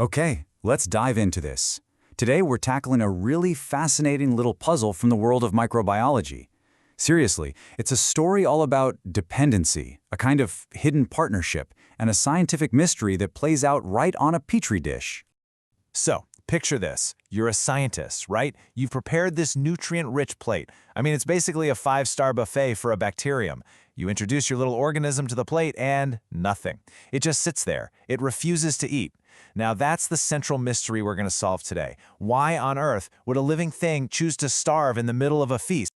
Okay, let's dive into this. Today we're tackling a really fascinating little puzzle from the world of microbiology. Seriously, it's a story all about dependency, a kind of hidden partnership, and a scientific mystery that plays out right on a petri dish. So, picture this. You're a scientist, right? You've prepared this nutrient-rich plate. It's basically a five-star buffet for a bacterium. You introduce your little organism to the plate and nothing. It just sits there. It refuses to eat. Now that's the central mystery we're going to solve today. Why on earth would a living thing choose to starve in the middle of a feast?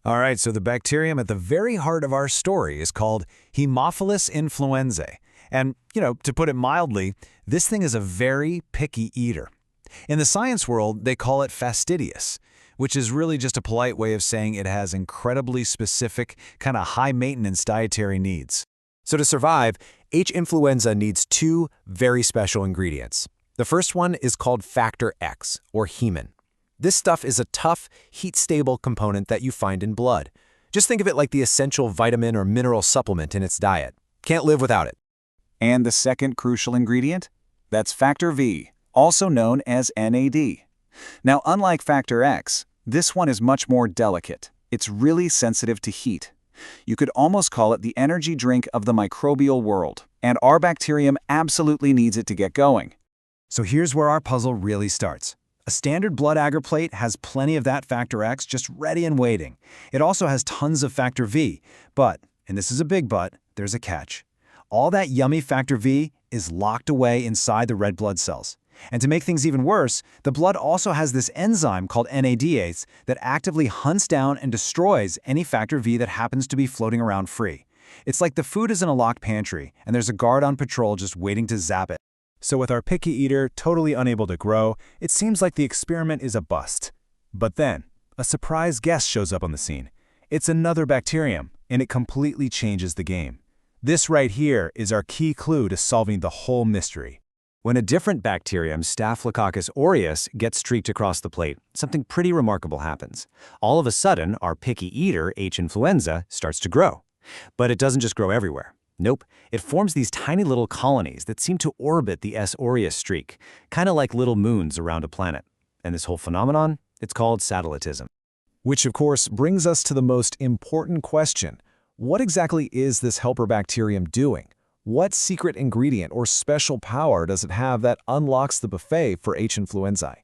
All right, so the bacterium at the very heart of our story is called Haemophilus influenzae. And, to put it mildly, this thing is a very picky eater. In the science world, they call it fastidious, which is really just a polite way of saying it has incredibly specific, kind of high-maintenance dietary needs. So to survive, H. influenza needs two very special ingredients. The first one is called factor X, or hemin. This stuff is a tough, heat-stable component that you find in blood. Just think of it like the essential vitamin or mineral supplement in its diet. Can't live without it. And the second crucial ingredient? That's factor V, also known as NAD. Now, unlike factor X, this one is much more delicate. It's really sensitive to heat. You could almost call it the energy drink of the microbial world, and our bacterium absolutely needs it to get going. So here's where our puzzle really starts. A standard blood agar plate has plenty of that factor X just ready and waiting. It also has tons of factor V, but, and this is a big but, there's a catch. All that yummy factor V is locked away inside the red blood cells. And to make things even worse, the blood also has this enzyme called NADase that actively hunts down and destroys any factor V that happens to be floating around free. It's like the food is in a locked pantry, and there's a guard on patrol just waiting to zap it. So with our picky eater totally unable to grow, it seems like the experiment is a bust. But then, a surprise guest shows up on the scene. It's another bacterium, and it completely changes the game. This right here is our key clue to solving the whole mystery. When a different bacterium, Staphylococcus aureus, gets streaked across the plate, something pretty remarkable happens. All of a sudden, our picky eater, H. influenza, starts to grow. But it doesn't just grow everywhere. Nope, it forms these tiny little colonies that seem to orbit the S. aureus streak, kind of like little moons around a planet. And this whole phenomenon, it's called satellitism. Which, of course, brings us to the most important question. What exactly is this helper bacterium doing? What secret ingredient or special power does it have that unlocks the buffet for H. influenzae?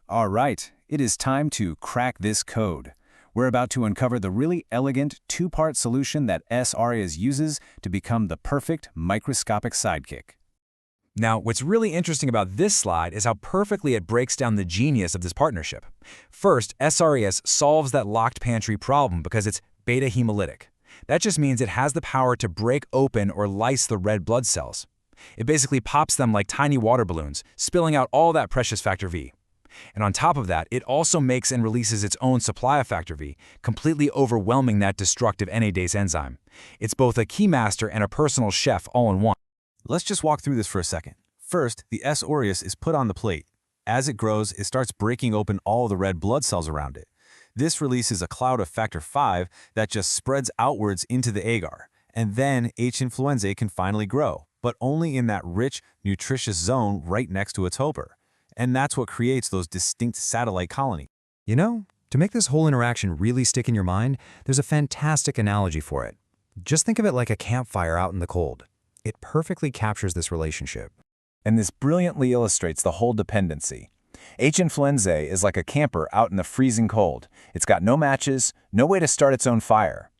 All right, it is time to crack this code. We're about to uncover the really elegant two-part solution that S. aureus uses to become the perfect microscopic sidekick. Now, what's really interesting about this slide is how perfectly it breaks down the genius of this partnership. First, S. aureus solves that locked pantry problem because it's beta hemolytic. That just means it has the power to break open or lyse the red blood cells. It basically pops them like tiny water balloons, spilling out all that precious factor V. And on top of that, it also makes and releases its own supply of factor V, completely overwhelming that destructive NADase enzyme. It's both a keymaster and a personal chef all in one. Let's just walk through this for a second. First, the S. aureus is put on the plate. As it grows, it starts breaking open all the red blood cells around it. This releases a cloud of factor V that just spreads outwards into the agar, and then H. influenzae can finally grow, but only in that rich, nutritious zone right next to its helper. And that's what creates those distinct satellite colonies. To make this whole interaction really stick in your mind, there's a fantastic analogy for it. Just think of it like a campfire out in the cold. It perfectly captures this relationship. And this brilliantly illustrates the whole dependency. H. influenzae is like a camper out in the freezing cold. It's got no matches, no way to start its own fire.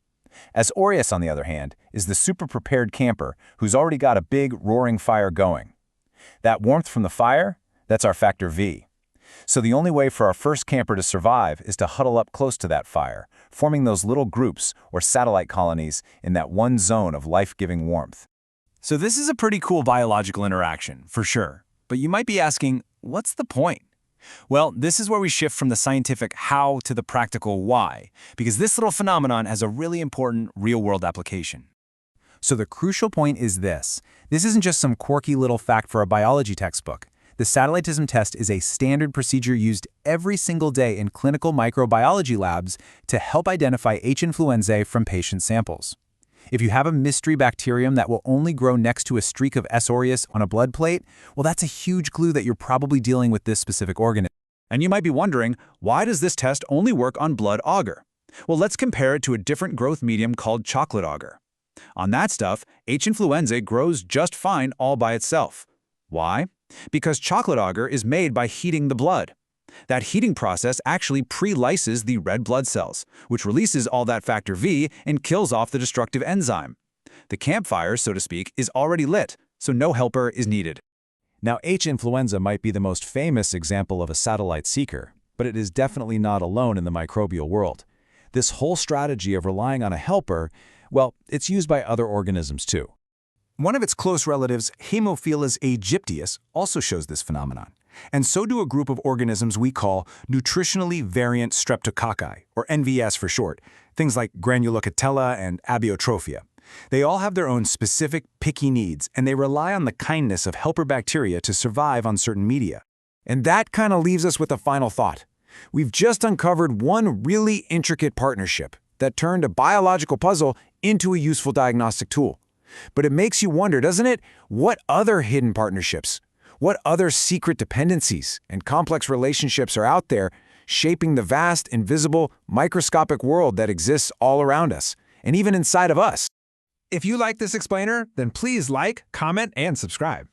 S. aureus, on the other hand, is the super-prepared camper who's already got a big, roaring fire going. That warmth from the fire, that's our factor V. So the only way for our first camper to survive is to huddle up close to that fire, forming those little groups or satellite colonies in that one zone of life-giving warmth. So this is a pretty cool biological interaction, for sure. But you might be asking, what's the point? Well, this is where we shift from the scientific how to the practical why, because this little phenomenon has a really important real-world application. So the crucial point is this. This isn't just some quirky little fact for a biology textbook. The Satellitism test is a standard procedure used every single day in clinical microbiology labs to help identify H. influenzae from patient samples. If you have a mystery bacterium that will only grow next to a streak of S. aureus on a blood plate, well, that's a huge clue that you're probably dealing with this specific organism. And you might be wondering, why does this test only work on blood agar? Well, let's compare it to a different growth medium called chocolate agar. On that stuff, H. influenzae grows just fine all by itself. Why? Because chocolate agar is made by heating the blood. That heating process actually pre-lyses the red blood cells, which releases all that factor V and kills off the destructive enzyme. The campfire, so to speak, is already lit, so no helper is needed. Now, H. influenza might be the most famous example of a satellite seeker, but it is definitely not alone in the microbial world. This whole strategy of relying on a helper, well, it's used by other organisms too. One of its close relatives, Haemophilus aegyptius, also shows this phenomenon. And so do a group of organisms we call nutritionally variant streptococci, or NVS for short, things like Granulocatella and Abiotrophia. They all have their own specific, picky needs, and they rely on the kindness of helper bacteria to survive on certain media. And that kind of leaves us with a final thought. We've just uncovered one really intricate partnership that turned a biological puzzle into a useful diagnostic tool. But it makes you wonder, doesn't it? What other hidden partnerships? What other secret dependencies and complex relationships are out there shaping the vast, invisible, microscopic world that exists all around us, and even inside of us? If you like this explainer, then please like, comment, and subscribe.